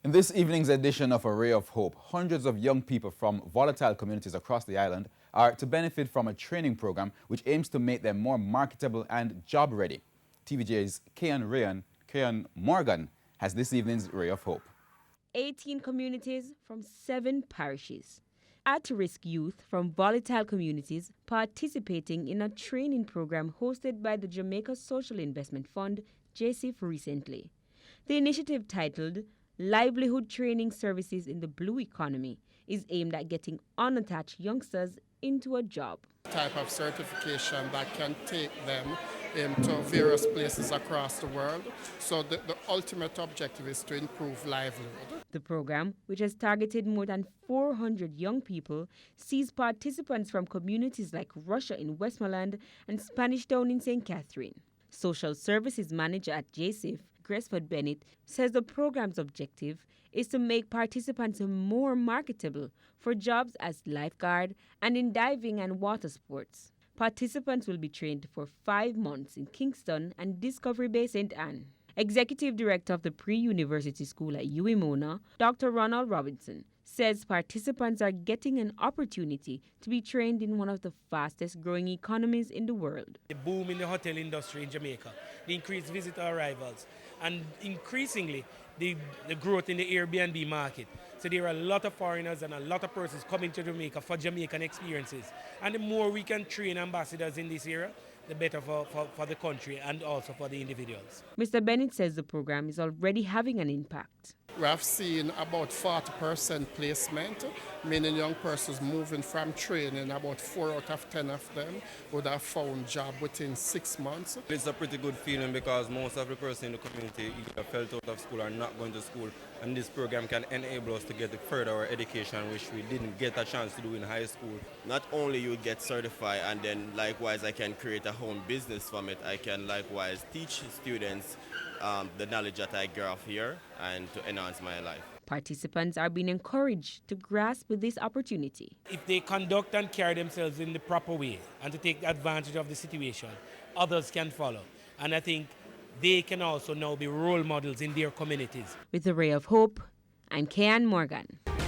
In this evening's edition of A Ray of Hope, hundreds of young people from volatile communities across the island are to benefit from a training program which aims to make them more marketable and job-ready. TVJ's Kayan Morgan has this evening's Ray of Hope. 18 communities from 7 parishes. At-risk youth from volatile communities participating in a training program hosted by the Jamaica Social Investment Fund, JSIF, recently. The initiative, titled Livelihood Training Services in the Blue Economy, is aimed at getting unattached youngsters into a job. Type of certification that can take them into various places across the world. So the ultimate objective is to improve livelihood. The program, which has targeted more than 400 young people, sees participants from communities like Russia in Westmoreland and Spanish Town in St. Catherine. Social Services Manager at JSIF, Gresford Bennett, says the program's objective is to make participants more marketable for jobs as lifeguard and in diving and water sports. Participants will be trained for 5 months in Kingston and Discovery Bay St. Anne. Executive Director of the Pre-University School at UWI-Mona, Dr. Ronald Robinson, says participants are getting an opportunity to be trained in one of the fastest growing economies in the world. The boom in the hotel industry in Jamaica, the increased visitor arrivals, and increasingly the growth in the Airbnb market. So there are a lot of foreigners and a lot of persons coming to Jamaica for Jamaican experiences. And the more we can train ambassadors in this area, the better for the country and also for the individuals. Mr. Bennett says the program is already having an impact. We have seen about 40% placement, meaning young persons moving from training. About 4 out of 10 of them would have found job within 6 months. It's a pretty good feeling because most of the persons in the community either felt out of school or not going to school, and this program can enable us to get further our education, which we didn't get a chance to do in high school. Not only you get certified and then likewise I can create a home business from it, I can likewise teach students the knowledge that I grasp here and to enhance my life. Participants are being encouraged to grasp this opportunity. If they conduct and carry themselves in the proper way and to take advantage of the situation, others can follow. And I think they can also now be role models in their communities. With a Ray of Hope, I'm Kayan Morgan.